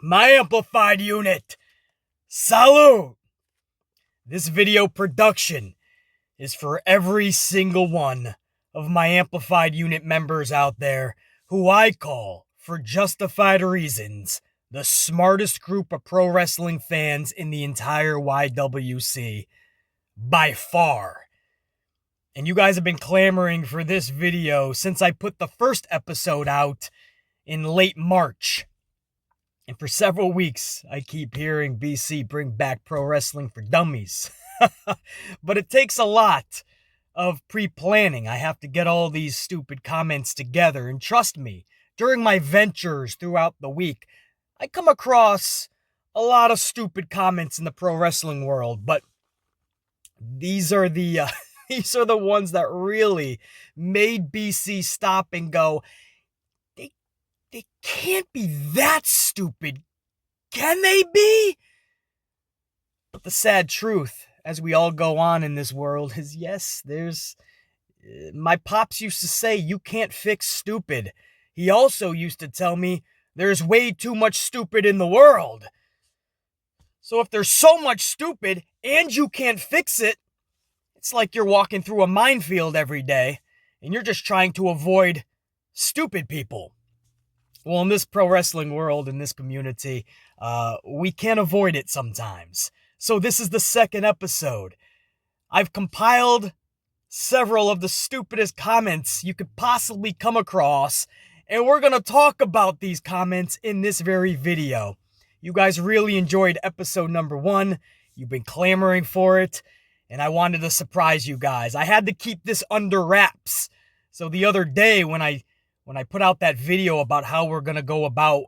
My amplified unit, salute! This video production is for every single one of my amplified unit members out there who I call, for justified reasons, the smartest group of pro wrestling fans in the entire YWC. By far. And you guys have been clamoring for this video since I put the first episode out in late March. And for several weeks, I keep hearing BC bring back pro wrestling for dummies. But it takes a lot of pre-planning. I have to get all these stupid comments together. And trust me, during my ventures throughout the week, I come across a lot of stupid comments in the pro wrestling world. But these are the ones that really made BC stop and go, They can't be that stupid, can they be? But the sad truth, as we all go on in this world, is yes, my pops used to say, you can't fix stupid. He also used to tell me, there's way too much stupid in the world. So if there's so much stupid and you can't fix it, it's like you're walking through a minefield every day and you're just trying to avoid stupid people. Well, in this pro wrestling world, in this community, we can't avoid it sometimes. So this is the second episode. I've compiled several of the stupidest comments you could possibly come across, and we're going to talk about these comments in this very video. You guys really enjoyed episode number 1. You've been clamoring for it, and I wanted to surprise you guys. I had to keep this under wraps. So the other day when I put out that video about how we're going to go about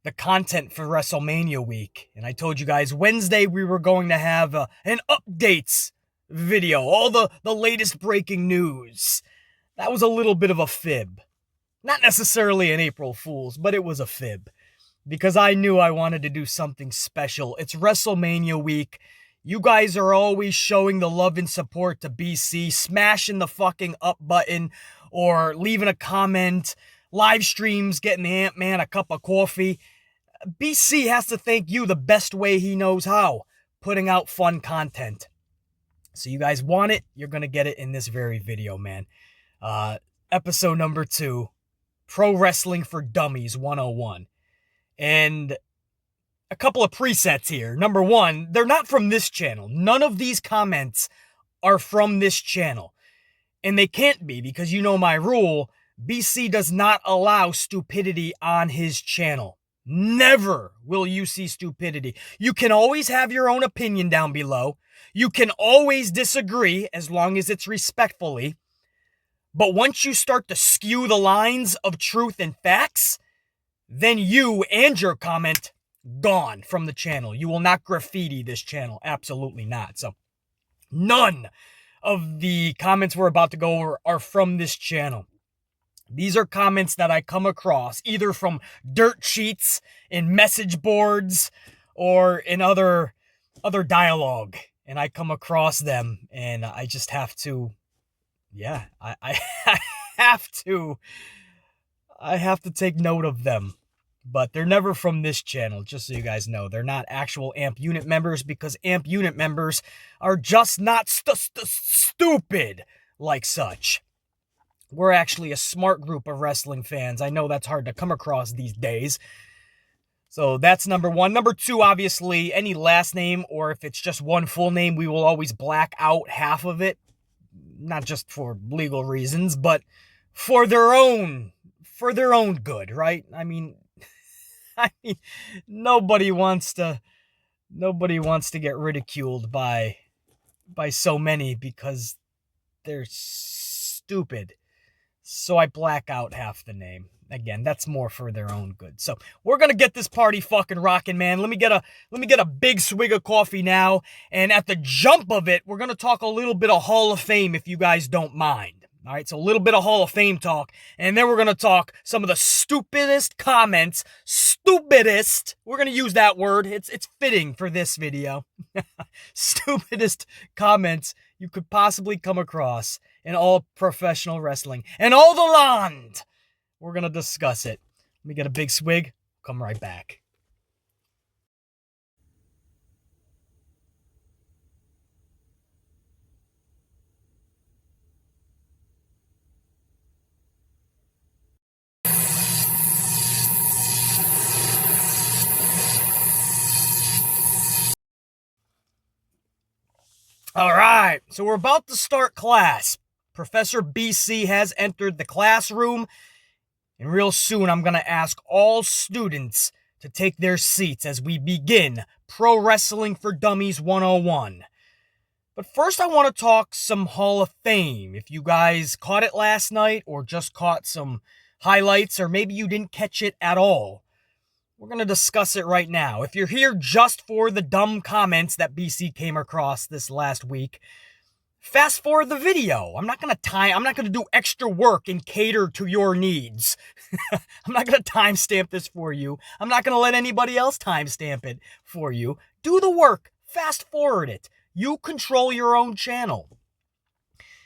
the content for WrestleMania week, and I told you guys Wednesday we were going to have an updates video, all the latest breaking news. That was a little bit of a fib. Not necessarily an April Fool's, but it was a fib. Because I knew I wanted to do something special. It's WrestleMania week. You guys are always showing the love and support to BC, smashing the fucking up button, or leaving a comment, live streams, getting the Ant-Man a cup of coffee. BC has to thank you the best way he knows how, putting out fun content. So you guys want it, you're going to get it in this very video, man. Episode number 2, Pro Wrestling for Dummies 101. And a couple of presets here. Number 1, they're not from this channel. None of these comments are from this channel. And they can't be, because you know my rule, BC does not allow stupidity on his channel. Never will you see stupidity. You can always have your own opinion down below. You can always disagree as long as it's respectfully. But once you start to skew the lines of truth and facts, then you and your comment gone from the channel. You will not graffiti this channel. Absolutely not. So none of the comments we're about to go over are from this channel. These are comments that I come across either from dirt sheets, in message boards, or in other dialogue. And I come across them and I just have to, I have to take note of them. But they're never from this channel, just so you guys know. They're not actual AMP unit members, because AMP unit members are just not stupid like such. We're actually a smart group of wrestling fans. I know that's hard to come across these days. So that's number 1. Number 2, obviously, any last name, or if it's just one full name, we will always black out half of it. Not just for legal reasons, but for their own good, right? I mean, nobody wants to get ridiculed by so many because they're stupid. So I black out half the name. Again, that's more for their own good. So we're gonna get this party fucking rocking, man. Let me get a big swig of coffee now, and at the jump of it, we're gonna talk a little bit of Hall of Fame if you guys don't mind. All right, so a little bit of Hall of Fame talk, and then we're going to talk some of the stupidest comments, we're going to use that word, it's fitting for this video, stupidest comments you could possibly come across in all professional wrestling, and all the land. We're going to discuss it. Let me get a big swig, come right back. All right, so we're about to start class. Professor BC has entered the classroom, and real soon I'm going to ask all students to take their seats as we begin Pro Wrestling for Dummies 101. But first I want to talk some Hall of Fame. If you guys caught it last night or just caught some highlights or maybe you didn't catch it at all, we're going to discuss it right now. If you're here just for the dumb comments that BC came across this last week, fast forward the video. I'm not going to do extra work and cater to your needs. I'm not going to timestamp this for you. I'm not going to let anybody else timestamp it for you. Do the work. Fast forward it. You control your own channel.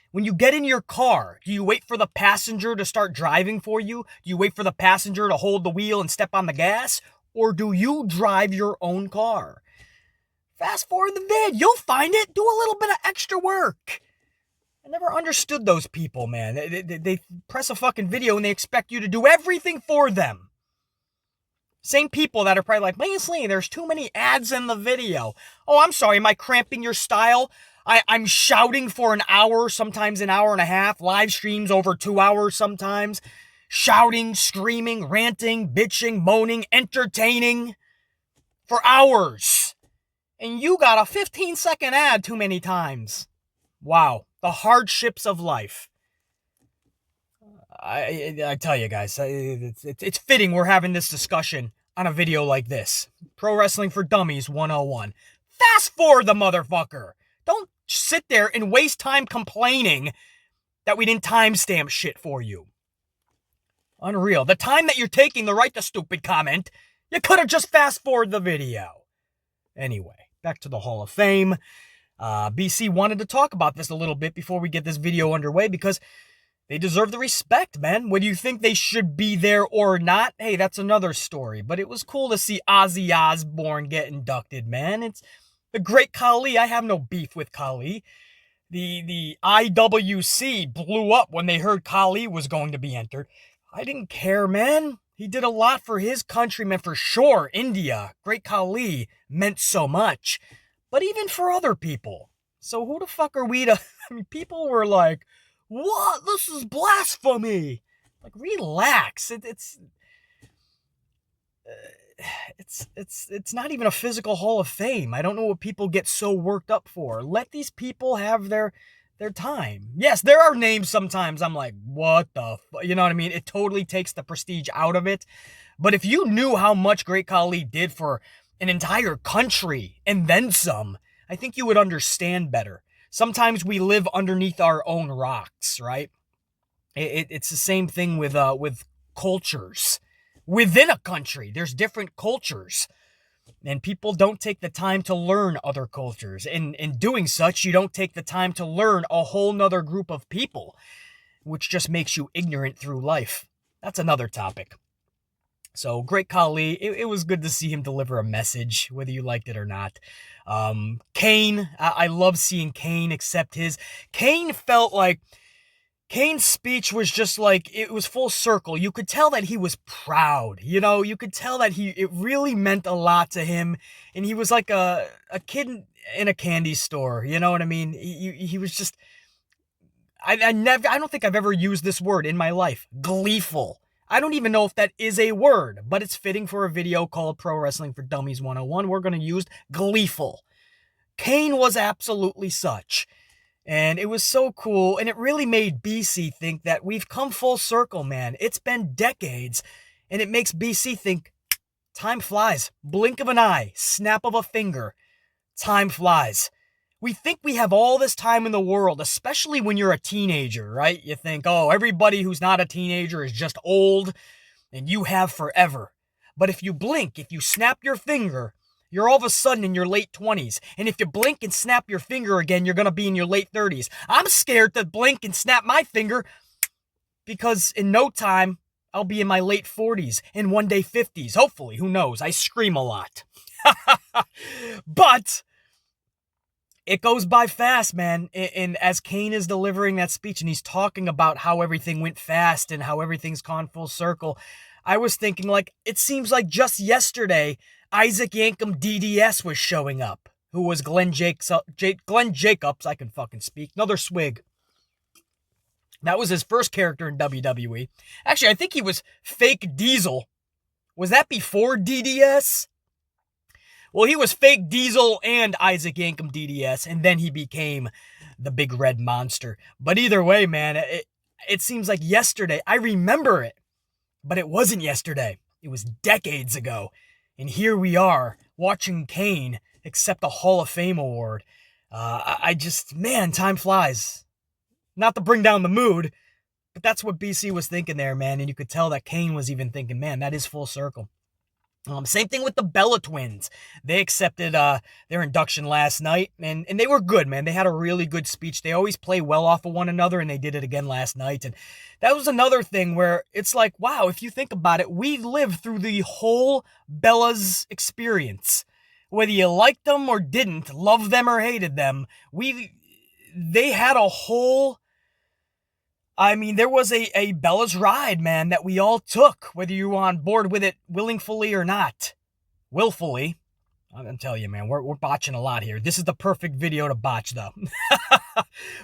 When you get in your car, do you wait for the passenger to start driving for you? Do you wait for the passenger to hold the wheel and step on the gas? Or do you drive your own car? Fast forward the vid. You'll find it. Do a little bit of extra work. I never understood those people, man. They press a fucking video and they expect you to do everything for them. Same people that are probably like, Leslie, there's too many ads in the video. Oh, I'm sorry. Am I cramping your style? I'm shouting for an hour, sometimes an hour and a half, live streams over 2 hours sometimes. Shouting, screaming, ranting, bitching, moaning, entertaining for hours. And you got a 15-second ad too many times. Wow. The hardships of life. I tell you guys, it's fitting we're having this discussion on a video like this. Pro Wrestling for Dummies 101. Fast forward the motherfucker. Don't sit there and waste time complaining that we didn't timestamp shit for you. Unreal. The time that you're taking to write the stupid comment, you could have just fast forwarded the video. Anyway, back to the Hall of Fame. BC wanted to talk about this a little bit before we get this video underway because they deserve the respect, man. Whether you think they should be there or not, hey, that's another story. But it was cool to see Ozzy Osbourne get inducted, man. It's the great Khali. I have no beef with Khali. The IWC blew up when they heard Khali was going to be entered. I didn't care, man. He did a lot for his countrymen, for sure. India, great Khali, meant so much. But even for other people. So who the fuck are we to... I mean, people were like, what? This is blasphemy. Like, relax. It's not even a physical Hall of Fame. I don't know what people get so worked up for. Let these people have their time. Yes, there are names sometimes I'm like, what the fuck? You know what I mean? It totally takes the prestige out of it. But if you knew how much Great Khali did for an entire country and then some, I think you would understand better. Sometimes we live underneath our own rocks, right? It's the same thing with cultures. Within a country, there's different cultures. And people don't take the time to learn other cultures. And in doing such, you don't take the time to learn a whole nother group of people, which just makes you ignorant through life. That's another topic. So, great Khali. It was good to see him deliver a message, whether you liked it or not. Kane, I love seeing Kane accept his. Kane's speech was just like, it was full circle. You could tell that he was proud. You know, you could tell that it really meant a lot to him. And he was like a kid in a candy store. You know what I mean? He was just, I don't think I've ever used this word in my life. Gleeful. I don't even know if that is a word, but it's fitting for a video called Pro Wrestling for Dummies 101. We're going to use gleeful. Kane was absolutely such. And it was so cool, and it really made BC think that we've come full circle, man. It's been decades, and it makes BC think, time flies. Blink of an eye, snap of a finger. Time flies. We think we have all this time in the world, especially when you're a teenager, right? You think, oh, everybody who's not a teenager is just old, and you have forever. But if you blink, if you snap your finger, you're all of a sudden in your late 20s. And if you blink and snap your finger again, you're going to be in your late 30s. I'm scared to blink and snap my finger because in no time, I'll be in my late 40s and one day 50s. Hopefully, who knows? I scream a lot. But it goes by fast, man. And as Kane is delivering that speech and he's talking about how everything went fast and how everything's gone full circle, I was thinking, like, it seems like just yesterday, Isaac Yankem DDS was showing up. who was Glenn Jacobs, I can fucking speak, another swig. That was his first character in WWE. Actually, I think he was Fake Diesel. Was that before DDS? Well, he was Fake Diesel and Isaac Yankem DDS, and then he became the Big Red Monster. But either way, man, it seems like yesterday. I remember it, but it wasn't yesterday. It was decades ago. And here we are, watching Kane accept a Hall of Fame award. Man, time flies. Not to bring down the mood, but that's what BC was thinking there, man. And you could tell that Kane was even thinking, man, that is full circle. Same thing with the Bella twins. They accepted their induction last night, and they were good, man. They had a really good speech. They always play well off of one another, and they did it again last night. And that was another thing where it's like, wow, if you think about it, we lived through the whole Bella's experience. Whether you liked them or didn't, loved them or hated them, they had a whole... I mean, there was a Bella's ride, man, that we all took, whether you were on board with it willingly or not. Willfully. I'm going to tell you, man, we're botching a lot here. This is the perfect video to botch, though.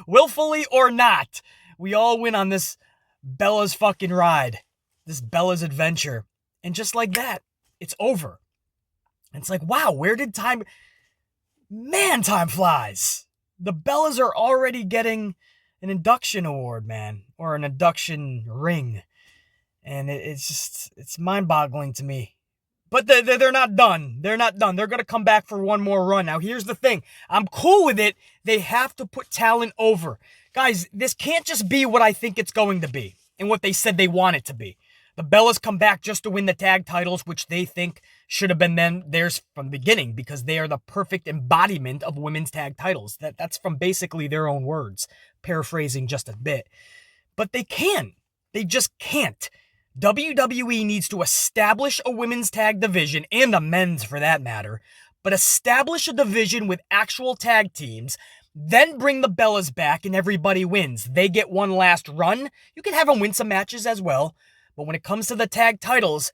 Willfully or not, we all went on this Bella's fucking ride, this Bella's adventure. And just like that, it's over. And it's like, wow, where did time... Man, time flies. The Bellas are already getting an induction award, man, or an induction ring. And it's mind-boggling to me. But they're not done. They're not done. They're going to come back for one more run. Now, here's the thing. I'm cool with it. They have to put talent over. Guys, this can't just be what I think it's going to be and what they said they want it to be. The Bellas come back just to win the tag titles, which they think should have been theirs from the beginning because they are the perfect embodiment of women's tag titles. That's from basically their own words, paraphrasing just a bit. But they can. They just can't. WWE needs to establish a women's tag division, and a men's for that matter, but establish a division with actual tag teams, then bring the Bellas back and everybody wins. They get one last run. You can have them win some matches as well. But when it comes to the tag titles,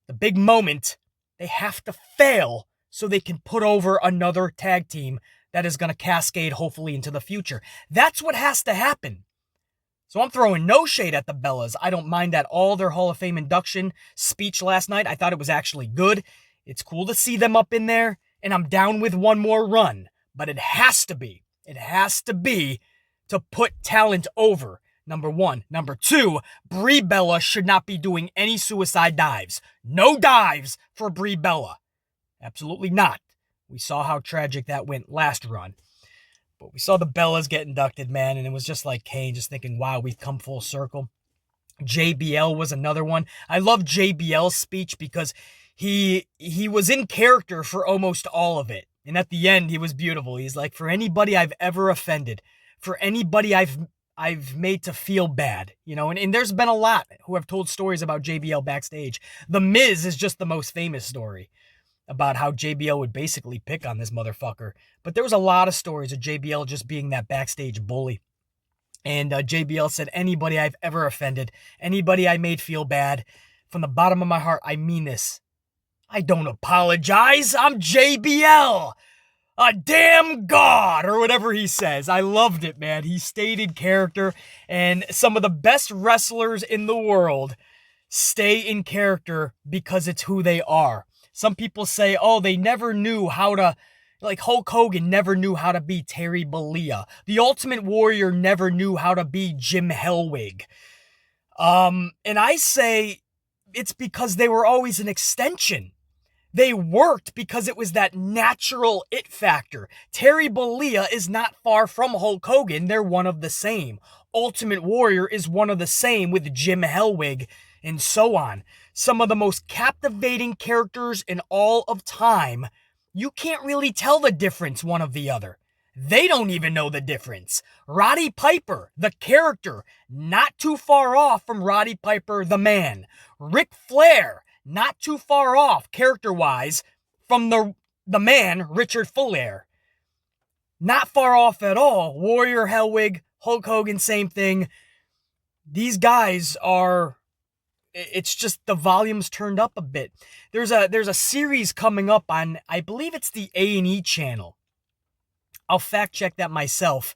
the big moment, they have to fail so they can put over another tag team that is going to cascade hopefully into the future. That's what has to happen. So I'm throwing no shade at the Bellas. I don't mind at all their Hall of Fame induction speech last night. I thought it was actually good. It's cool to see them up in there, and I'm down with one more run. But it has to be to put talent over. Number one. Number two, Brie Bella should not be doing any suicide dives. No dives for Brie Bella. Absolutely not. We saw how tragic that went last run. But we saw the Bellas get inducted, man, and it was just like Kane, just thinking, wow, we've come full circle. JBL was another one. I love JBL's speech because he was in character for almost all of it. And at the end, he was beautiful. He's like, for anybody I've ever offended, for anybody I've made to feel bad, you know, and there's been a lot who have told stories about JBL backstage. The Miz is just the most famous story about how JBL would basically pick on this motherfucker. But there was a lot of stories of JBL just being that backstage bully. And JBL said, anybody I've ever offended, anybody I made feel bad, from the bottom of my heart, I mean this. I don't apologize. I'm JBL. A damn god, or whatever he says. I loved it, man. He stayed in character, and some of the best wrestlers in the world stay in character because it's who they are. Some people say, oh, they never knew how to, like Hulk Hogan never knew how to be Terry Bollea. The Ultimate Warrior never knew how to be Jim Hellwig. And I say it's because they were always an extension. They worked because it was that natural it factor. Terry Bollea is not far from Hulk Hogan. They're one of the same. Ultimate Warrior is one of the same with Jim Hellwig and so on. Some of the most captivating characters in all of time. You can't really tell the difference one of the other. They don't even know the difference. Roddy Piper, the character, not too far off from Roddy Piper, the man. Ric Flair, not too far off, character-wise, from the man, Richard Flair. Not far off at all. Warrior, Hellwig, Hulk Hogan, same thing. These guys are... It's just the volume's turned up a bit. There's a series coming up on, I believe it's the A&E channel. I'll fact check that myself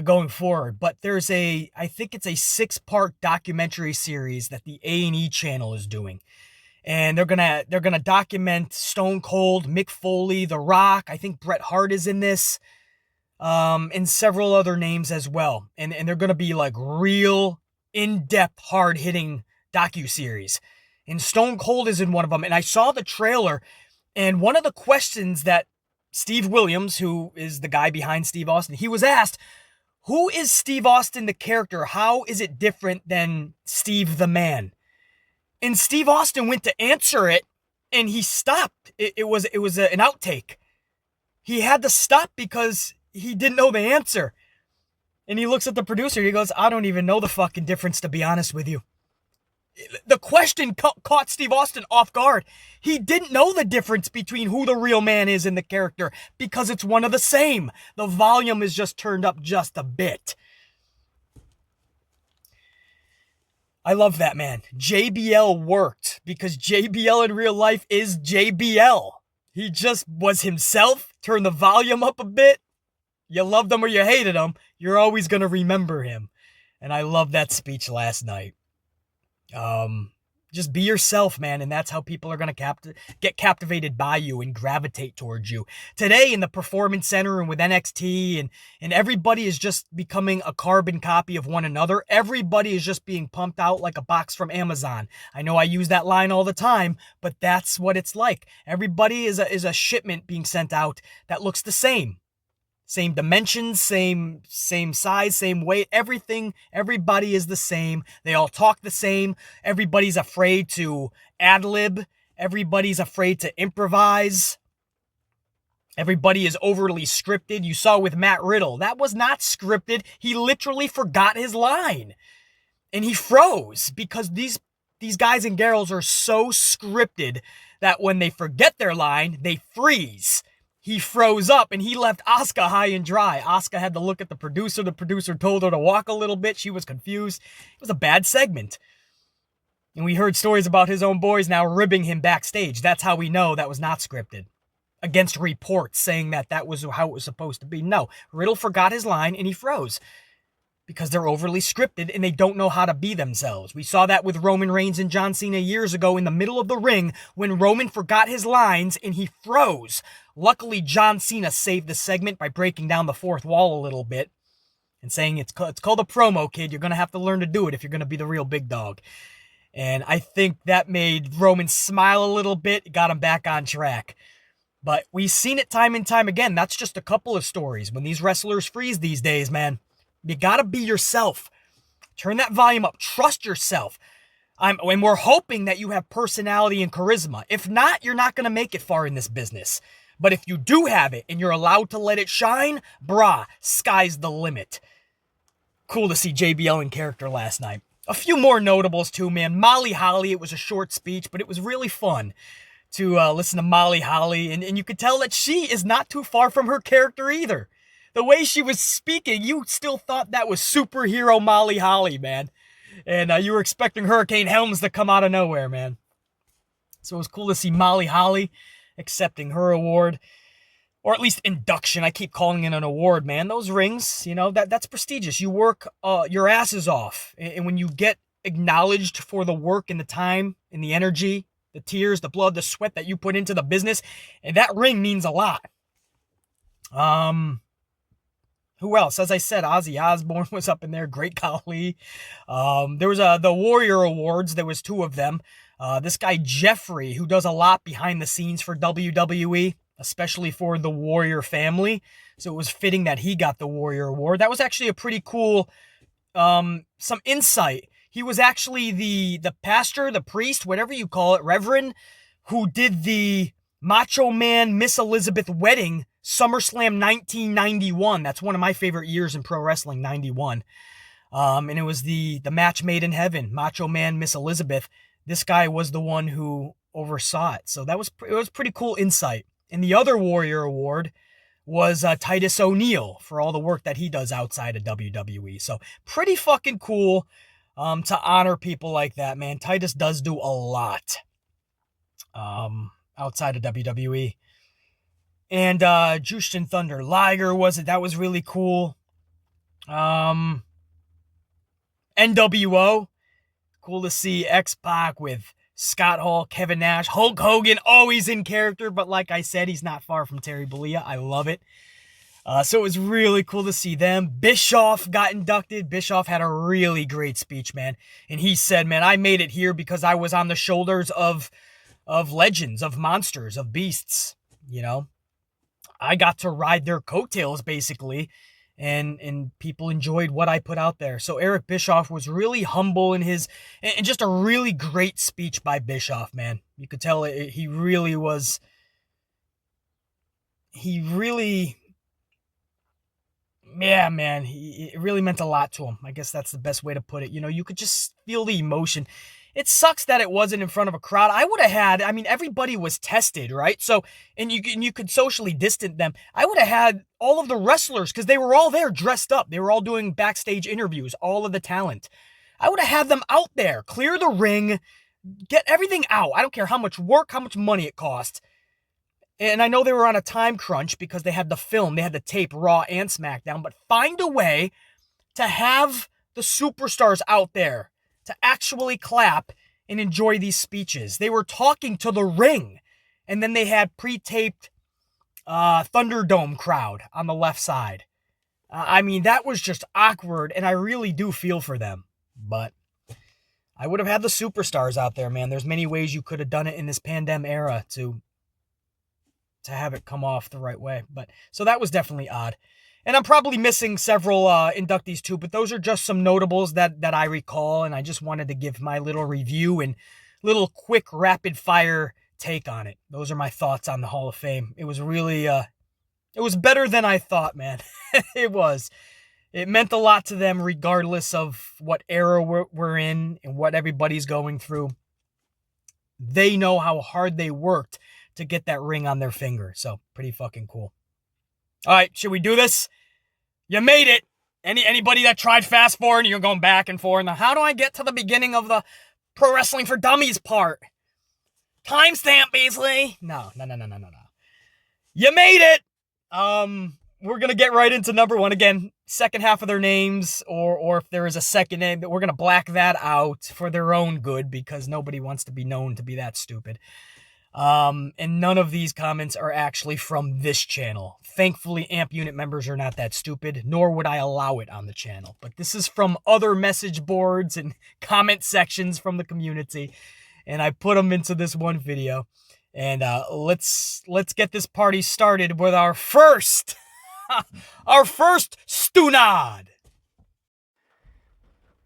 going forward. But there's I think it's a 6-part documentary series that the A&E channel is doing. And they're gonna document Stone Cold, Mick Foley, The Rock. I think Bret Hart is in this, and several other names as well. And they're gonna be like real in-depth, hard-hitting docuseries. And Stone Cold is in one of them. And I saw the trailer, and one of the questions that Steve Williams, who is the guy behind Steve Austin, he was asked, who is Steve Austin the character? How is it different than Steve the man? And Steve Austin went to answer it, and he stopped. It was an outtake. He had to stop because he didn't know the answer. And he looks at the producer. He goes, I don't even know the fucking difference, to be honest with you. The question caught Steve Austin off guard. He didn't know the difference between who the real man is and the character because it's one of the same. The volume is just turned up just a bit. I love that, man. JBL worked because JBL in real life is JBL. He just was himself, turned the volume up a bit. You loved him or you hated him, you're always going to remember him. And I love that speech last night. Just be yourself, man, and that's how people are going to get captivated by you and gravitate towards you. Today in the Performance Center and with NXT and everybody is just becoming a carbon copy of one another. Everybody is just being pumped out like a box from Amazon. I know I use that line all the time, but that's what it's like. Everybody is a shipment being sent out that looks the same. Same dimensions, same size, same weight, everything. Everybody is the same. They all talk the same. Everybody's afraid to ad-lib. Everybody's afraid to improvise. Everybody is overly scripted. You saw with Matt Riddle. That was not scripted. He literally forgot his line. And he froze because these guys and girls are so scripted that when they forget their line, they freeze. He froze up and he left Asuka high and dry. Asuka had to look at the producer. The producer told her to walk a little bit. She was confused. It was a bad segment. And we heard stories about his own boys now ribbing him backstage. That's how we know that was not scripted. Against reports saying that was how it was supposed to be. No, Riddle forgot his line and he froze. Because they're overly scripted and they don't know how to be themselves. We saw that with Roman Reigns and John Cena years ago in the middle of the ring when Roman forgot his lines and he froze. Luckily, John Cena saved the segment by breaking down the fourth wall a little bit and saying it's called a promo, kid. You're going to have to learn to do it if you're going to be the real big dog. And I think that made Roman smile a little bit, got him back on track. But we've seen it time and time again. That's just a couple of stories. When these wrestlers freeze these days, man, you gotta be yourself. Turn that volume up. Trust yourself. And we're hoping that you have personality and charisma. If not, you're not gonna make it far in this business. But if you do have it and you're allowed to let it shine, brah, sky's the limit. Cool to see JBL in character last night. A few more notables too, man. Molly Holly, it was a short speech, but it was really fun to listen to Molly Holly. And you could tell that she is not too far from her character either. The way she was speaking, you still thought that was superhero Molly Holly, man. And you were expecting Hurricane Helms to come out of nowhere, man. So it was cool to see Molly Holly accepting her award. Or at least induction. I keep calling it an award, man. Those rings, that's prestigious. You work your asses off. And when you get acknowledged for the work and the time and the energy, the tears, the blood, the sweat that you put into the business, and that ring means a lot. Who else? As I said, Ozzy Osbourne was up in there. Great Khali. There was the Warrior Awards. There was 2 of them. This guy, Jeffrey, who does a lot behind the scenes for WWE, especially for the Warrior family. So it was fitting that he got the Warrior Award. That was actually a pretty cool, some insight. He was actually the pastor, the priest, whatever you call it, reverend, who did the Macho Man Miss Elizabeth wedding SummerSlam 1991. That's one of my favorite years in pro wrestling, 91. And it was the match made in heaven, Macho Man Miss Elizabeth. This guy was the one who oversaw it. So it was pretty cool insight. And the other Warrior Award was Titus O'Neil for all the work that he does outside of WWE. So pretty fucking cool to honor people like that, man. Titus does do a lot outside of WWE. And Jushin Thunder Liger was it? That was really cool. NWO, cool to see X-Pac with Scott Hall, Kevin Nash, Hulk Hogan, always in character, but like I said, he's not far from Terry Bollea. I love it. So it was really cool to see them. Bischoff got inducted. Bischoff had a really great speech, man. And he said, man, I made it here because I was on the shoulders of legends, of monsters, of beasts, you know. I got to ride their coattails, basically, and people enjoyed what I put out there. So Eric Bischoff was really humble in his, and just a really great speech by Bischoff, man. You could tell he really was, yeah, man, it really meant a lot to him. I guess that's the best way to put it. You know, you could just feel the emotion. It sucks that it wasn't in front of a crowd. I would have had, I mean, everybody was tested, right? So, and you could socially distance them. I would have had all of the wrestlers, because they were all there dressed up. They were all doing backstage interviews, all of the talent. I would have had them out there, clear the ring, get everything out. I don't care how much work, how much money it cost. And I know they were on a time crunch because they had the film, they had the tape, Raw and SmackDown, but find a way to have the superstars out there to actually clap and enjoy these speeches. They were talking to the ring, and then they had pre-taped Thunderdome crowd on the left side. I mean, that was just awkward, and I really do feel for them. But I would have had the superstars out there, man. There's many ways you could have done it in this pandemic era to have it come off the right way. But so that was definitely odd. And I'm probably missing several inductees too, but those are just some notables that I recall, and I just wanted to give my little review and little quick rapid fire take on it. Those are my thoughts on the Hall of Fame. It was really, it was better than I thought, man. It was. It meant a lot to them regardless of what era we're in and what everybody's going through. They know how hard they worked to get that ring on their finger. So pretty fucking cool. All right, should we do this? You made it. Anybody that tried fast forward and you're going back and forth. Now, how do I get to the beginning of the Pro Wrestling for Dummies part? Timestamp, Beasley. No. You made it. We're going to get right into number one. Again, second half of their names, or if there is a second name, we're going to black that out for their own good because nobody wants to be known to be that stupid. And none of these comments are actually from this channel. Thankfully, AMP unit members are not that stupid, nor would I allow it on the channel. But this is from other message boards and comment sections from the community, and I put them into this one video. And let's get this party started with our first Stunad.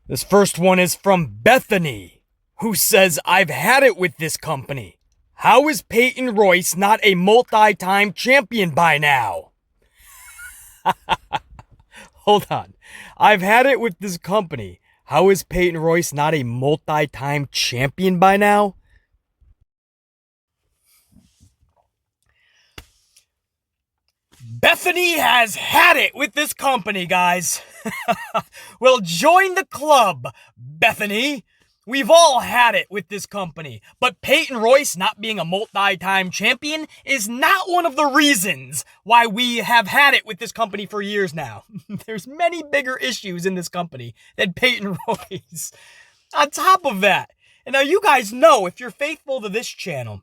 This first one is from Bethany, who says, I've had it with this company. How is Peyton Royce not a multi-time champion by now? Hold on. I've had it with this company. How is Peyton Royce not a multi-time champion by now? Bethany has had it with this company, guys. Well, join the club, Bethany. We've all had it with this company, but Peyton Royce not being a multi-time champion is not one of the reasons why we have had it with this company for years now. There's many bigger issues in this company than Peyton Royce. On top of that, and now you guys know, if you're faithful to this channel,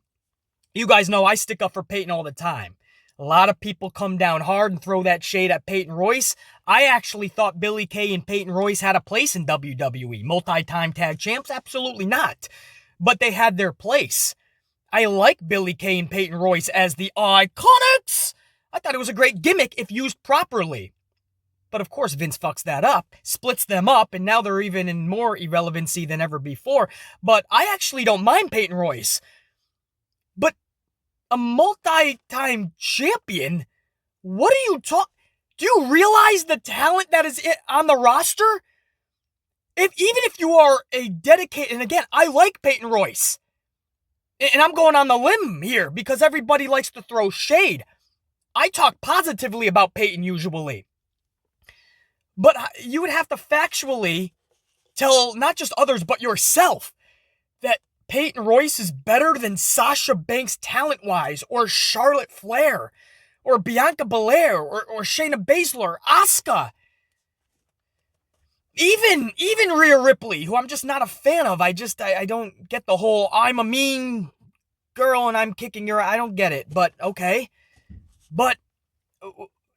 you guys know I stick up for Peyton all the time. A lot of people come down hard and throw that shade at Peyton Royce. I actually thought Billy Kay and Peyton Royce had a place in WWE. Multi-time tag champs? Absolutely not. But they had their place. I like Billy Kay and Peyton Royce as the Iconics. I thought it was a great gimmick if used properly. But of course Vince fucks that up, splits them up, and now they're even in more irrelevancy than ever before. But I actually don't mind Peyton Royce. But a multi-time champion? What are you talking? Do you realize the talent that is on the roster? Even if you are a dedicated, and again, I like Peyton Royce, and I'm going on the limb here because everybody likes to throw shade. I talk positively about Peyton usually, but you would have to factually tell not just others but yourself that Peyton Royce is better than Sasha Banks talent-wise or Charlotte Flair. or Bianca Belair, or Shayna Baszler, or Asuka. Even Rhea Ripley, who I'm just not a fan of. I don't get the whole, I'm a mean girl and I'm kicking your, I don't get it, but okay. But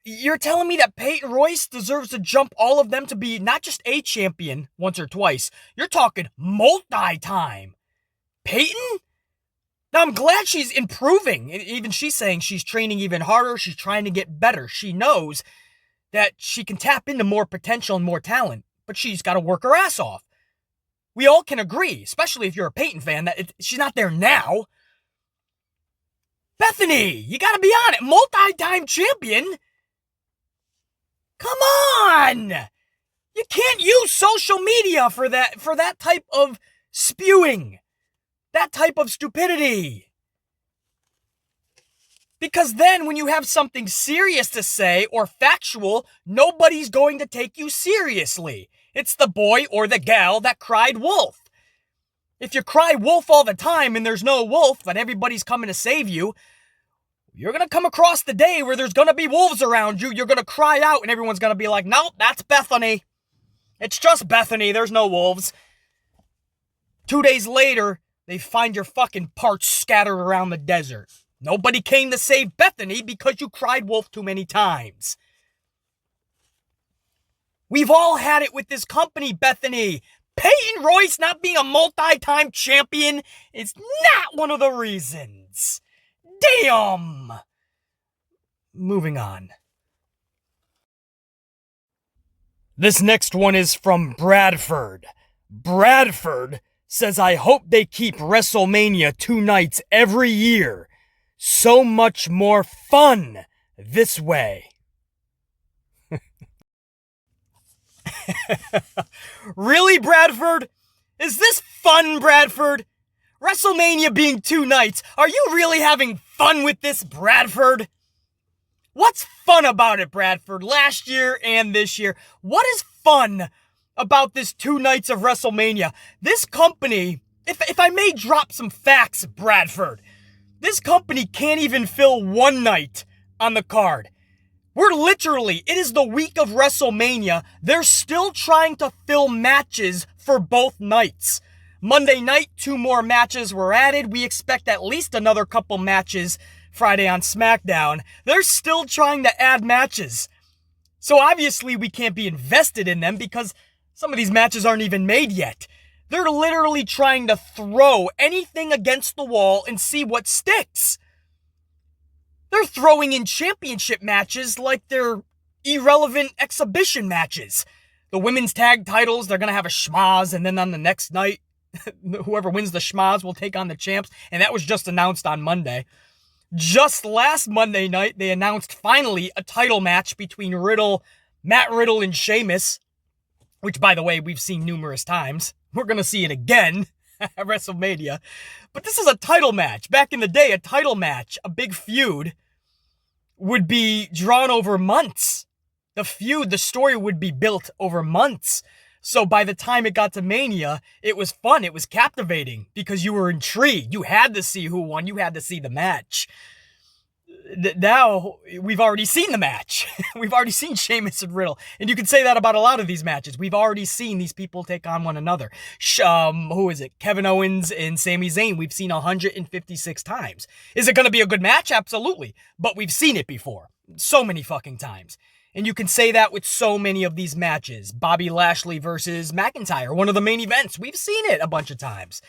you're telling me that Peyton Royce deserves to jump all of them to be not just a champion once or twice. You're talking multi-time. Peyton? Now, I'm glad she's improving. Even she's saying she's training even harder. She's trying to get better. She knows that she can tap into more potential and more talent, but she's got to work her ass off. We all can agree, especially if you're a Peyton fan, that she's not there now. Bethany, you got to be on it. Multi-time champion? Come on! You can't use social media for that type of spewing. That type of stupidity. Because then when you have something serious to say or factual, nobody's going to take you seriously. It's the boy or the gal that cried wolf. If you cry wolf all the time and there's no wolf, but everybody's coming to save you, you're going to come across the day where there's going to be wolves around you. You're going to cry out and everyone's going to be like, nope, that's Bethany. It's just Bethany. There's no wolves. 2 days later, they find your fucking parts scattered around the desert. Nobody came to save Bethany because you cried wolf too many times. We've all had it with this company, Bethany. Peyton Royce not being a multi-time champion is not one of the reasons. Damn! Moving on. This next one is from Bradford. Bradford says, I hope they keep WrestleMania 2 nights every year. So much more fun this way. Really, Bradford? Is this fun, Bradford? WrestleMania being 2 nights. Are you really having fun with this, Bradford? What's fun about it, Bradford? Last year and this year. What is fun about this 2 nights of WrestleMania? This company, if I may drop some facts, Bradford, this company can't even fill 1 night on the card. We're literally, it is the week of WrestleMania. They're still trying to fill matches for both nights. Monday night, 2 more matches were added. We expect at least another couple matches Friday on SmackDown. They're still trying to add matches. So obviously we can't be invested in them because some of these matches aren't even made yet. They're literally trying to throw anything against the wall and see what sticks. They're throwing in championship matches like they're irrelevant exhibition matches. The women's tag titles, they're going to have a schmaz, and then on the next night, whoever wins the schmaz will take on the champs, and that was just announced on Monday. Just last Monday night, they announced finally a title match between Matt Riddle and Sheamus, which, by the way, we've seen numerous times. We're going to see it again at WrestleMania. But this is a title match. Back in the day, a title match, a big feud, would be drawn over months. The story would be built over months. So by the time it got to Mania, it was fun. It was captivating because you were intrigued. You had to see who won. You had to see the match. Now, we've already seen the match. We've already seen Sheamus and Riddle. And you can say that about a lot of these matches. We've already seen these people take on one another. Who is it? Kevin Owens and Sami Zayn. We've seen 156 times. Is it going to be a good match? Absolutely. But we've seen it before. So many fucking times. And you can say that with so many of these matches. Bobby Lashley versus McIntyre, one of the main events. We've seen it a bunch of times.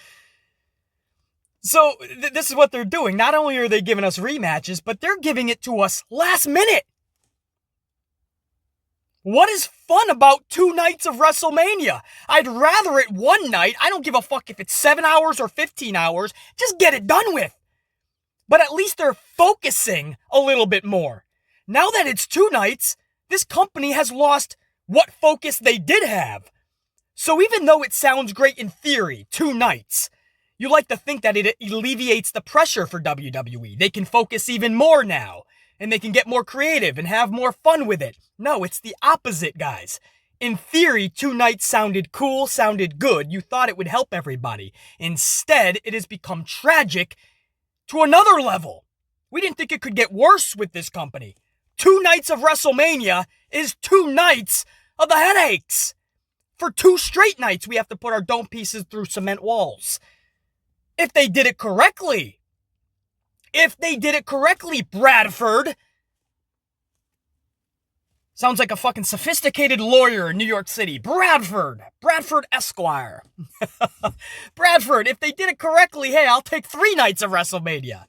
So this is what they're doing. Not only are they giving us rematches, but they're giving it to us last minute. What is fun about 2 nights of WrestleMania? I'd rather it 1 night. I don't give a fuck if it's 7 hours or 15 hours. Just get it done with. But at least they're focusing a little bit more. Now that it's 2 nights, this company has lost what focus they did have. So even though it sounds great in theory, 2 nights, you like to think that it alleviates the pressure for WWE. They can focus even more now, and they can get more creative and have more fun with it. No, it's the opposite, guys. In theory, 2 nights sounded cool, sounded good. You thought it would help everybody. Instead, it has become tragic to another level. We didn't think it could get worse with this company. 2 nights of WrestleMania is 2 nights of the headaches. For 2 straight nights, we have to put our dome pieces through cement walls. If they did it correctly. Bradford. Sounds like a fucking sophisticated lawyer in New York City. Bradford Esquire. Bradford, if they did it correctly, hey, I'll take 3 nights of WrestleMania.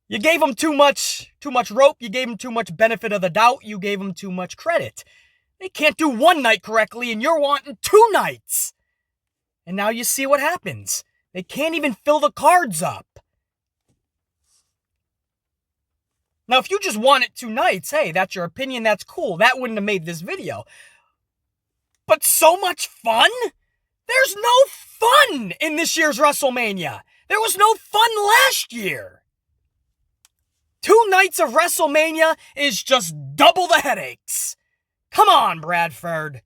You gave them too much rope. You gave them too much benefit of the doubt. You gave them too much credit. They can't do 1 night correctly, and you're wanting 2 nights. And now you see what happens. They can't even fill the cards up. Now, if you just wanted 2 nights, hey, that's your opinion, that's cool. That wouldn't have made this video. But so much fun? There's no fun in this year's WrestleMania. There was no fun last year. 2 nights of WrestleMania is just double the headaches. Come on, Bradford.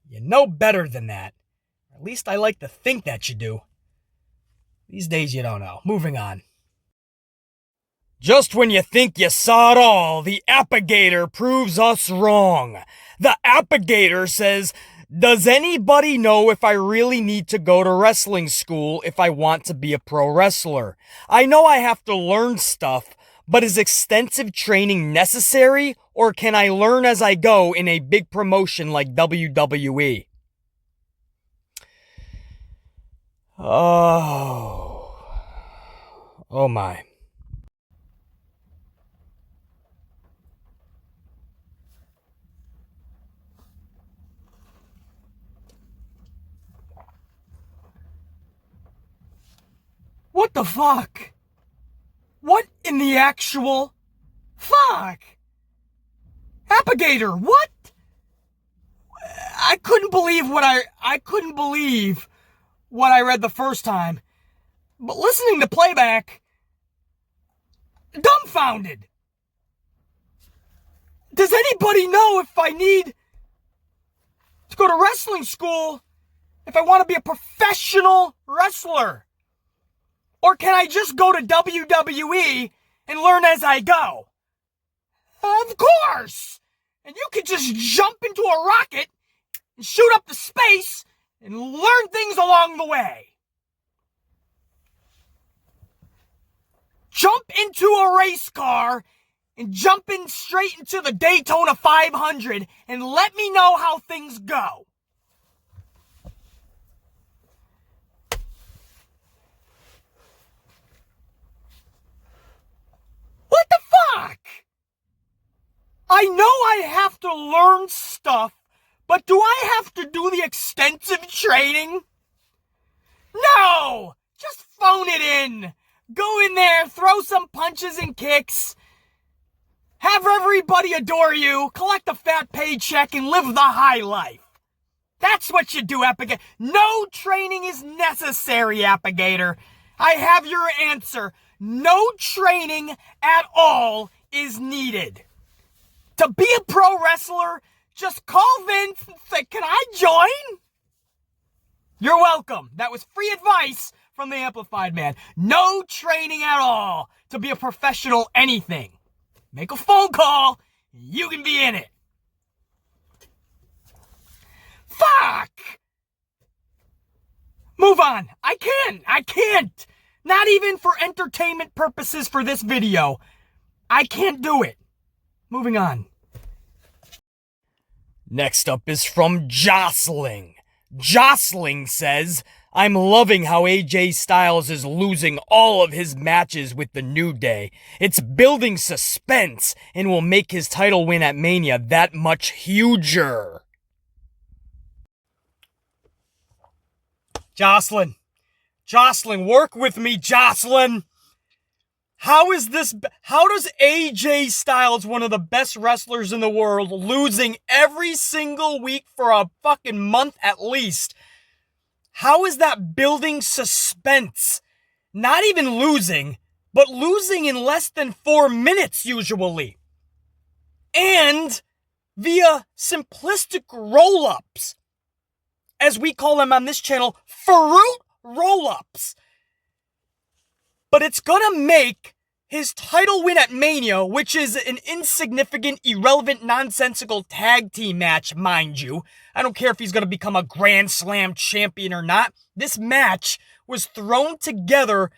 You know better than that. At least I like to think that you do. These days you don't know. Moving on. Just when you think you saw it all, the Applicator proves us wrong. The Applicator says, does anybody know if I really need to go to wrestling school if I want to be a pro wrestler? I know I have to learn stuff, but is extensive training necessary, or can I learn as I go in a big promotion like WWE? Oh my. What the fuck? What in the actual fuck? Applicator, what? I couldn't believe what I read the first time. But listening to playback, dumbfounded. Does anybody know if I need to go to wrestling school if I want to be a professional wrestler? Or can I just go to WWE and learn as I go? Of course! And you could just jump into a rocket and shoot up to space and learn things along the way. Jump into a race car and jump in straight into the Daytona 500 and let me know how things go. What the fuck? I know I have to learn stuff, but do I have to do the extensive training? No! Just phone it in. Go in there, throw some punches and kicks, have everybody adore you, collect a fat paycheck, and live the high life. That's what you do, Applicator. No training is necessary, Applicator. I have your answer. No training at all is needed. To be a pro wrestler, just call Vince and say, can I join? You're welcome. That was free advice from the Amplified Man. No training at all to be a professional anything. Make a phone call, you can be in it. Fuck! Move on. I can't. Not even for entertainment purposes for this video. I can't do it. Moving on. Next up is from Jostling. Jostling says, I'm loving how AJ Styles is losing all of his matches with the New Day. It's building suspense and will make his title win at Mania that much huger. Jostling, work with me, Jostling. How does AJ Styles, one of the best wrestlers in the world, losing every single week for a fucking month at least? How is that building suspense? Not even losing, but losing in less than 4 minutes usually. And via simplistic roll-ups. As we call them on this channel, fruit roll-ups. But it's gonna make his title win at Mania, which is an insignificant, irrelevant, nonsensical tag team match, mind you. I don't care if he's going to become a Grand Slam champion or not. This match was thrown together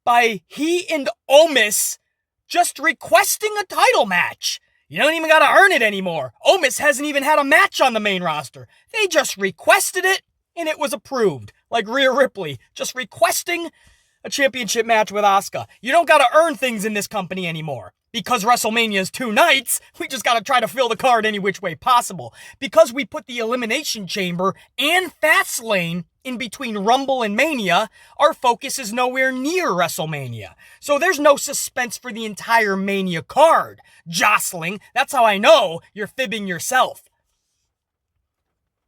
by he and Omis just requesting a title match. You don't even got to earn it anymore. Omis hasn't even had a match on the main roster. They just requested it, and it was approved. Like Rhea Ripley, just requesting a championship match with Asuka. You don't got to earn things in this company anymore. Because WrestleMania is 2 nights, we just got to try to fill the card any which way possible. Because we put the Elimination Chamber and Fastlane in between Rumble and Mania, our focus is nowhere near WrestleMania. So there's no suspense for the entire Mania card. Jostling, that's how I know you're fibbing yourself.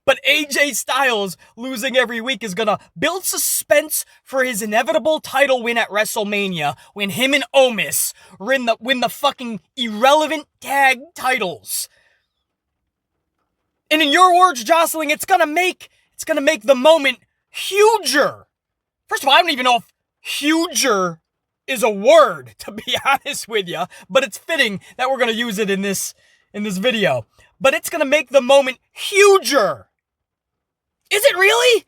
But AJ Styles losing every week is going to build suspense for his inevitable title win at WrestleMania when him and Omis win the fucking irrelevant tag titles. And in your words, Jostling, it's going to make the moment huger. First of all, I don't even know if huger is a word, to be honest with you, but it's fitting that we're going to use it in this video. But it's going to make the moment huger. Is it really?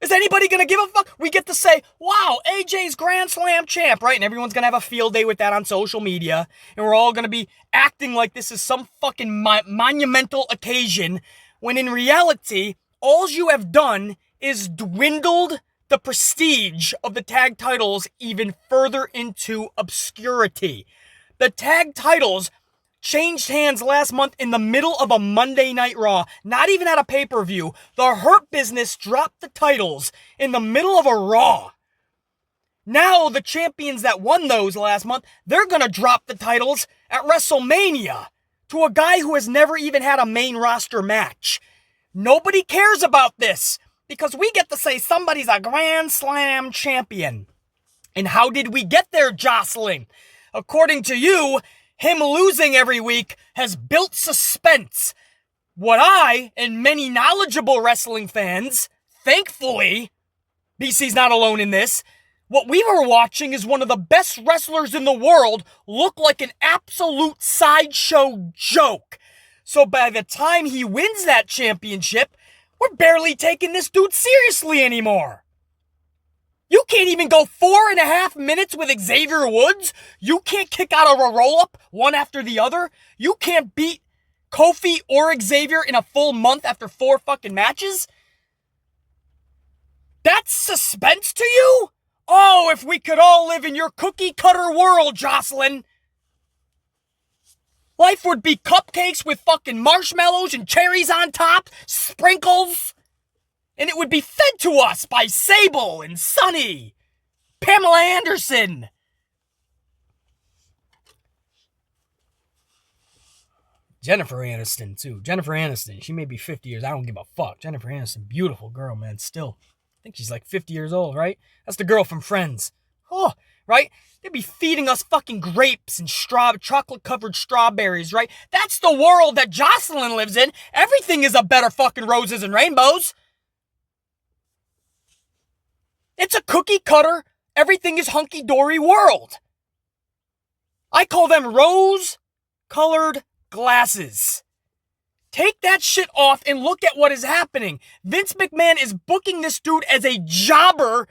Is anybody going to give a fuck? We get to say, wow, AJ's Grand Slam champ, right? And everyone's going to have a field day with that on social media. And we're all going to be acting like this is some fucking monumental occasion. When in reality, all you have done is dwindled the prestige of the tag titles even further into obscurity. The tag titles changed hands last month in the middle of a Monday Night Raw, not even at a pay-per-view. The Hurt Business dropped the titles in the middle of a Raw. Now the champions that won those last month, they're gonna drop the titles at WrestleMania to a guy who has never even had a main roster match. Nobody cares about this because we get to say somebody's a Grand Slam champion. And how did we get there, Jostling? According to you, him losing every week has built suspense. What I and many knowledgeable wrestling fans, thankfully, BC's not alone in this, what we were watching is one of the best wrestlers in the world look like an absolute sideshow joke. So by the time he wins that championship, we're barely taking this dude seriously anymore. You can't even go 4.5 minutes with Xavier Woods. You can't kick out of a roll-up one after the other. You can't beat Kofi or Xavier in a full month after 4 fucking matches. That's suspense to you? Oh, if we could all live in your cookie-cutter world, Jostling. Life would be cupcakes with fucking marshmallows and cherries on top, sprinkles. And it would be fed to us by Sable and Sunny, Pamela Anderson. Jennifer Aniston, too. Jennifer Aniston, she may be 50 years. I don't give a fuck. Jennifer Aniston, beautiful girl, man, still. I think she's like 50 years old, right? That's the girl from Friends. Oh, right? They'd be feeding us fucking grapes and chocolate-covered strawberries, right? That's the world that Jostling lives in. Everything is a better fucking roses and rainbows. It's a cookie-cutter, everything is hunky-dory world. I call them rose-colored glasses. Take that shit off and look at what is happening. Vince McMahon is booking this dude as a jobber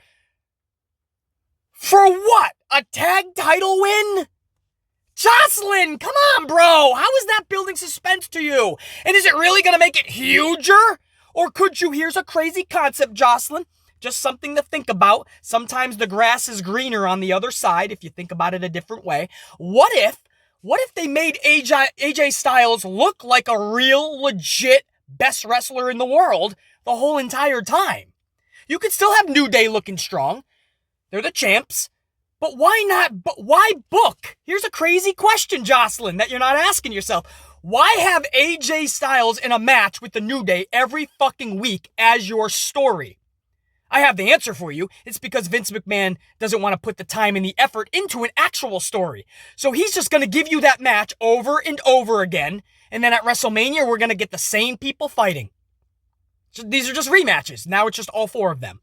for what? A tag title win? Jostling, come on, bro. How is that building suspense to you? And is it really going to make it huger? Or could you, here's a crazy concept, Jostling. Just something to think about. Sometimes the grass is greener on the other side if you think about it a different way. What if they made AJ Styles look like a real, legit best wrestler in the world the whole entire time? You could still have New Day looking strong. They're the champs. But why not? But why book? Here's a crazy question, Jostling, that you're not asking yourself. Why have AJ Styles in a match with the New Day every fucking week as your story? I have the answer for you. It's because Vince McMahon doesn't want to put the time and the effort into an actual story. So he's just going to give you that match over and over again. And then at WrestleMania, we're going to get the same people fighting. So these are just rematches. Now it's just all 4 of them.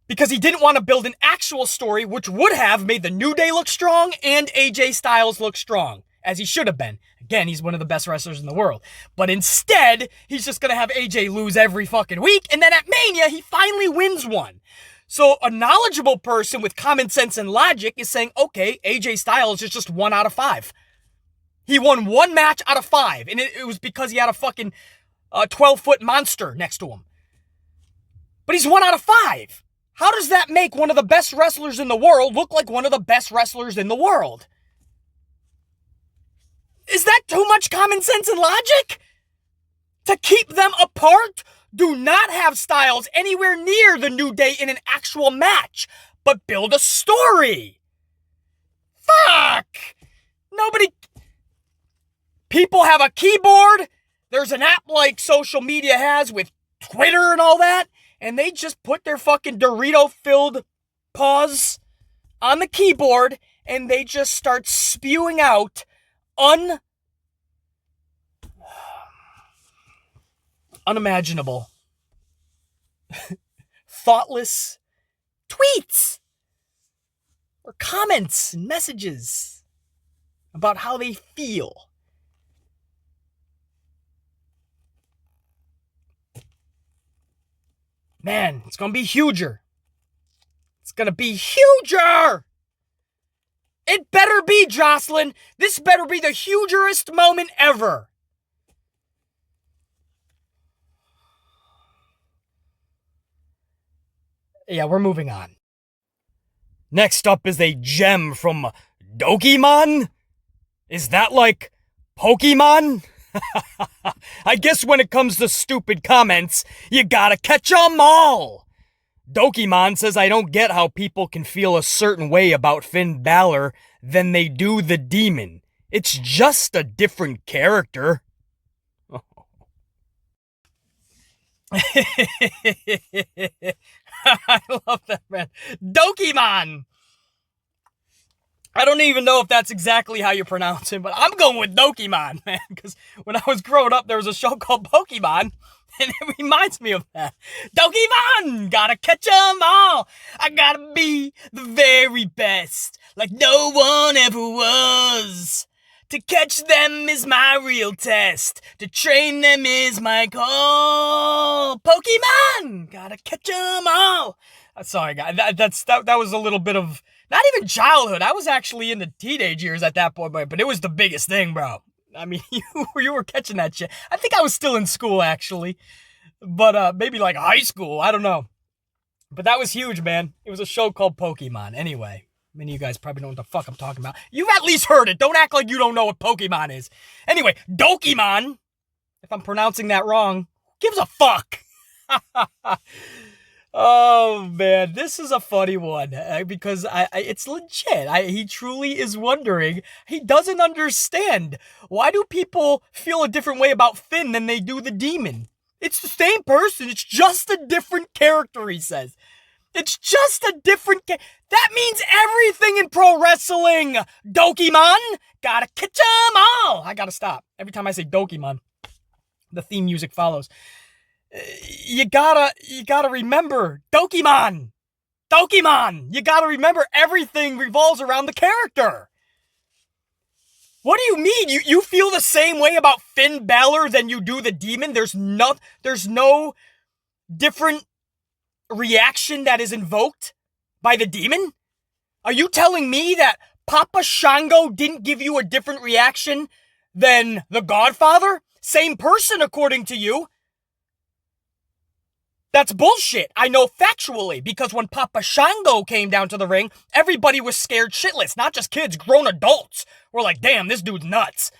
Because he didn't want to build an actual story which would have made the New Day look strong and AJ Styles look strong, as he should have been. Again, he's one of the best wrestlers in the world. But instead, he's just going to have AJ lose every fucking week, and then at Mania, he finally wins one. So a knowledgeable person with common sense and logic is saying, okay, AJ Styles is just 1 out of 5. He won 1 match out of 5, and it was because he had a fucking 12-foot monster next to him. But he's 1 out of 5. How does that make one of the best wrestlers in the world look like one of the best wrestlers in the world? Is that too much common sense and logic? To keep them apart? Do not have Styles anywhere near the New Day in an actual match, but build a story. Fuck! Nobody... People have a keyboard. There's an app like social media has with Twitter and all that. And they just put their fucking Dorito-filled paws on the keyboard and they just start spewing out unimaginable, thoughtless tweets or comments and messages about how they feel. Man, it's going to be huger. It's going to be huger. It better be, Jostling. This better be the hugerest moment ever. Yeah, we're moving on. Next up is a gem from Dokimon? Is that like Pokemon? I guess when it comes to stupid comments, you gotta catch 'em all. Dokimon says, I don't get how people can feel a certain way about Finn Balor than they do the Demon. It's just a different character. I love that, man. Dokimon! I don't even know if that's exactly how you pronounce him, but I'm going with Dokimon, man, because when I was growing up, there was a show called Pokemon, and it reminds me of that. Dokimon! Gotta catch 'em all! I gotta be the very best, like no one ever was. To catch them is my real test. To train them is my call. Pokemon! Gotta catch 'em all! Sorry, guys, that was a little bit of... Not even childhood. I was actually in the teenage years at that point, but it was the biggest thing, bro. I mean, you were catching that shit. I think I was still in school, actually. But maybe like high school. I don't know. But that was huge, man. It was a show called Pokemon. Anyway, many of you guys probably know what the fuck I'm talking about. You've at least heard it. Don't act like you don't know what Pokemon is. Anyway, Dokimon. If I'm pronouncing that wrong, who gives a fuck? Oh, man, this is a funny one because it's legit. He truly is wondering. He doesn't understand. Why do people feel a different way about Finn than they do the Demon? It's the same person. It's just a different character, he says. It's just a different... That means everything in pro wrestling. Dokimon, gotta catch 'em all. I gotta stop. Every time I say Dokimon, the theme music follows. You gotta remember, Dokimon! You gotta remember everything revolves around the character. What do you mean? You feel the same way about Finn Balor than you do the Demon? There's no different reaction that is invoked by the Demon? Are you telling me that Papa Shango didn't give you a different reaction than the Godfather? Same person, according to you. That's bullshit. I know factually, because when Papa Shango came down to the ring, everybody was scared shitless. Not just kids, grown adults were like, damn, this dude's nuts.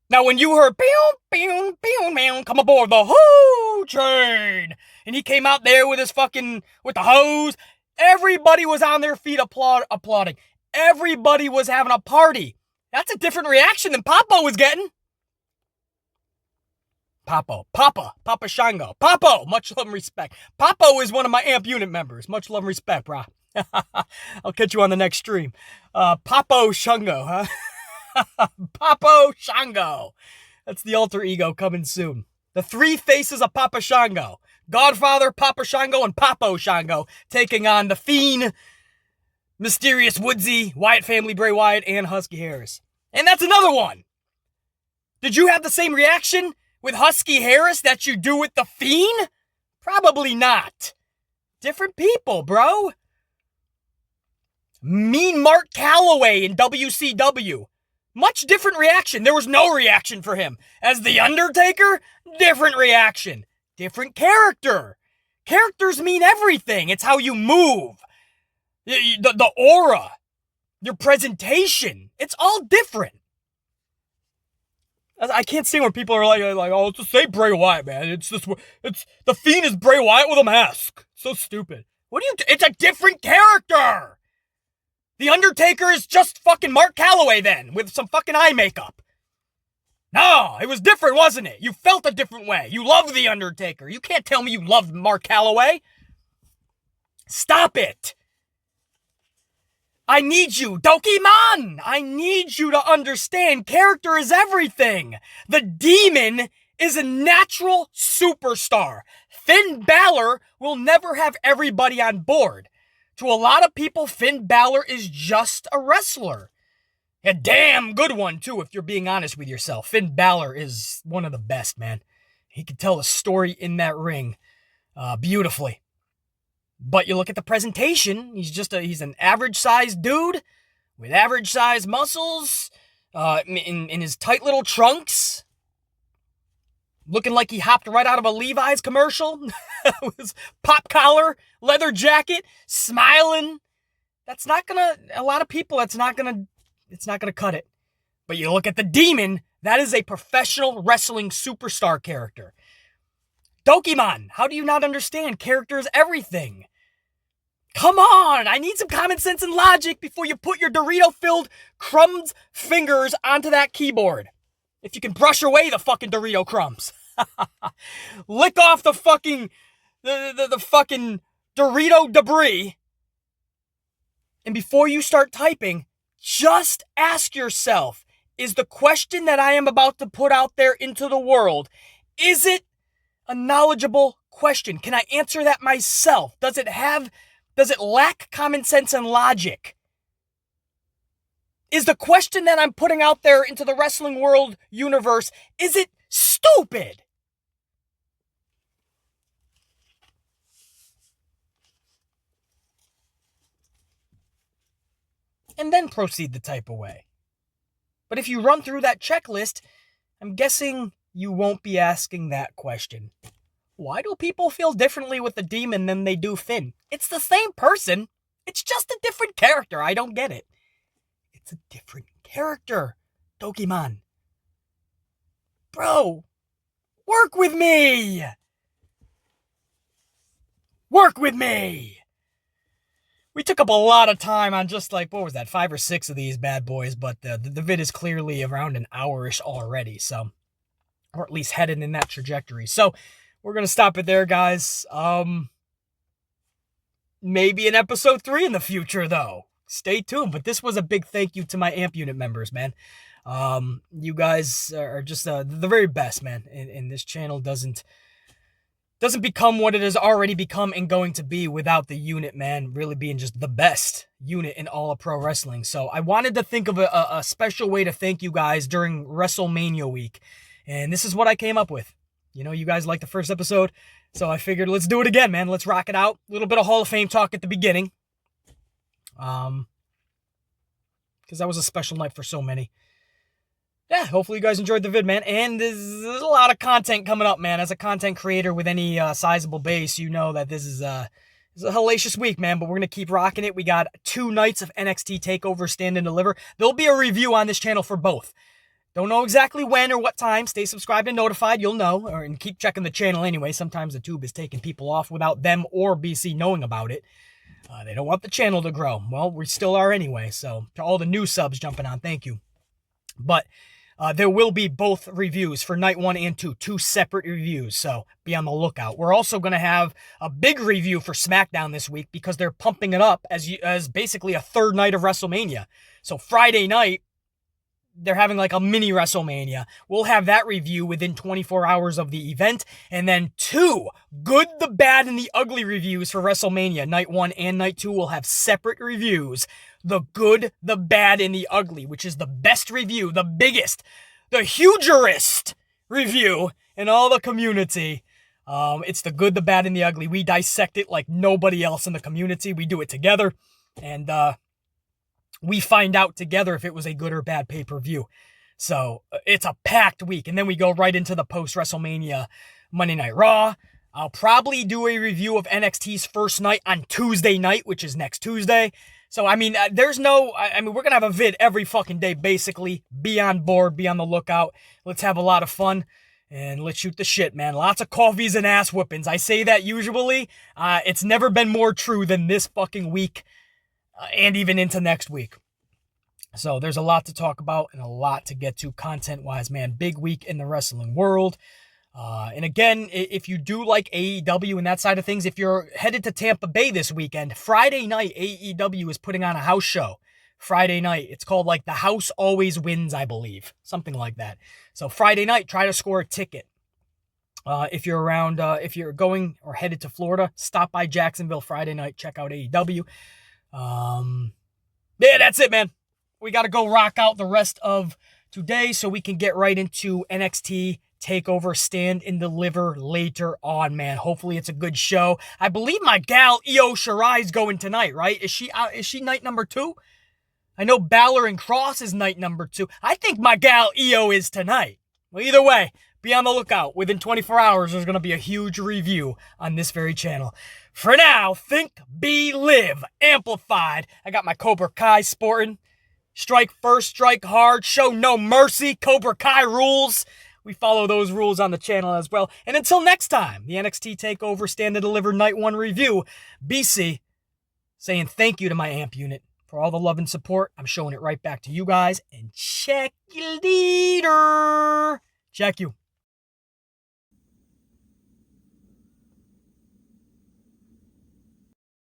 Now, when you heard, pew, pew, pew, pew, come aboard the hoe train, and he came out there with his with the hose, everybody was on their feet applauding. Everybody was having a party. That's a different reaction than Papa was getting. Papa Shango. Papo, much love and respect. Papo is one of my AMP unit members. Much love and respect, brah. I'll catch you on the next stream. Papo Shango, huh? Papo Shango. That's the alter ego coming soon. The 3 faces of Papa Shango. Godfather, Papa Shango, and Papo Shango taking on The Fiend, Mysterious Woodsy, Wyatt Family, Bray Wyatt, and Husky Harris. And that's another one. Did you have the same reaction with Husky Harris that you do with The Fiend? Probably not. Different people, bro. Mean Mark Calloway in WCW. Much different reaction. There was no reaction for him. As The Undertaker, different reaction. Different character. Characters mean everything. It's how you move. The aura. Your presentation. It's all different. I can't see when people are like, oh, just say Bray Wyatt, man. It's The Fiend is Bray Wyatt with a mask. So stupid. It's a different character. The Undertaker is just fucking Mark Calloway then, with some fucking eye makeup. No, it was different, wasn't it? You felt a different way. You loved The Undertaker. You can't tell me you loved Mark Calloway. Stop it. I need you, Doki-man! I need you to understand character is everything. The Demon is a natural superstar. Finn Balor will never have everybody on board. To a lot of people, Finn Balor is just a wrestler. A damn good one, too, if you're being honest with yourself. Finn Balor is one of the best, man. He can tell a story in that ring beautifully. But you look at the presentation, he's an average-sized dude with average-sized muscles in his tight little trunks. Looking like he hopped right out of a Levi's commercial with his pop collar, leather jacket, smiling. It's not gonna cut it. But you look at the Demon, that is a professional wrestling superstar character. Doki-man, how do you not understand? Character is everything. Come on, I need some common sense and logic before you put your Dorito-filled crumbs fingers onto that keyboard. If you can brush away the fucking Dorito crumbs. Lick off the fucking the fucking Dorito debris. And before you start typing, just ask yourself, is the question that I am about to put out there into the world, is it a knowledgeable question? Can I answer that myself? Does it lack common sense and logic? Is the question that I'm putting out there into the wrestling world universe, is it stupid? And then proceed to type away. But if you run through that checklist, I'm guessing you won't be asking that question. Why do people feel differently with the Demon than they do Finn? It's the same person. It's just a different character. I don't get it. It's a different character, Doki-man. Bro, work with me! Work with me! We took up a lot of time on just 5 or 6 of these bad boys, but the vid is clearly around an hour-ish already, so, or at least headed in that trajectory. So, we're going to stop it there, guys. Maybe an episode 3 in the future, though. Stay tuned, but this was a big thank you to my AMP unit members, man. You guys are just the very best, man, and this channel doesn't become what it has already become and going to be without the unit, man, really being just the best unit in all of pro wrestling. So I wanted to think of a special way to thank you guys during WrestleMania week, and this is what I came up with. You know, you guys liked the first episode, so I figured let's do it again, man. Let's rock it out. A little bit of Hall of Fame talk at the beginning. Because that was a special night for so many. Yeah, hopefully you guys enjoyed the vid, man. And there's a lot of content coming up, man. As a content creator with any sizable base, you know that this is a hellacious week, man. But we're going to keep rocking it. We got 2 nights of NXT TakeOver Stand and Deliver. There'll be a review on this channel for both. Don't know exactly when or what time. Stay subscribed and notified. You'll know. And keep checking the channel anyway. Sometimes the tube is taking people off without them or BC knowing about it. They don't want the channel to grow. Well, we still are anyway. So to all the new subs jumping on, thank you. But there will be both reviews for night 1 and 2. 2 separate reviews. So be on the lookout. We're also going to have a big review for SmackDown this week because they're pumping it up as basically a 3rd night of WrestleMania. So Friday night, they're having like a mini WrestleMania. We'll have that review within 24 hours of the event. And then 2 good, the bad, and the ugly reviews for WrestleMania. Night 1 and Night 2 will have separate reviews. The good, the bad, and the ugly, which is the best review, the biggest, the hugerest review in all the community. It's the good, the bad, and the ugly. We dissect it like nobody else in the community. We do it together. And, we find out together if it was a good or bad pay-per-view. So it's a packed week. And then we go right into the post-WrestleMania Monday Night Raw. I'll probably do a review of NXT's first night on Tuesday night, which is next Tuesday. So, I mean, we're going to have a vid every fucking day, basically. Be on board, be on the lookout. Let's have a lot of fun. And let's shoot the shit, man. Lots of coffees and ass whoopings. I say that usually. It's never been more true than this fucking week. And even into next week. So there's a lot to talk about and a lot to get to content-wise, man. Big week in the wrestling world. And again, if you do like AEW and that side of things, if you're headed to Tampa Bay this weekend, Friday night, AEW is putting on a house show. Friday night. It's called like The House Always Wins, I believe. Something like that. So Friday night, try to score a ticket. If you're around, if you're going or headed to Florida, stop by Jacksonville Friday night. Check out AEW. Yeah, that's it, man. We got to go rock out the rest of today so we can get right into NXT TakeOver Stand and Deliver later on, man. Hopefully it's a good show. I believe my gal Io Shirai's going tonight, right? Is she out? Is she night number 2? I know Balor and Cross is night number 2. I think my gal Io is tonight. Well, either way, be on the lookout. Within 24 hours, there's going to be a huge review on this very channel. For now, think, be, live, amplified. I got my Cobra Kai sporting. Strike first, strike hard, show no mercy. Cobra Kai rules. We follow those rules on the channel as well. And until next time, the NXT TakeOver Stand and Deliver Night 1 review, BC saying thank you to my amp unit for all the love and support. I'm showing it right back to you guys. And check you later. Check you.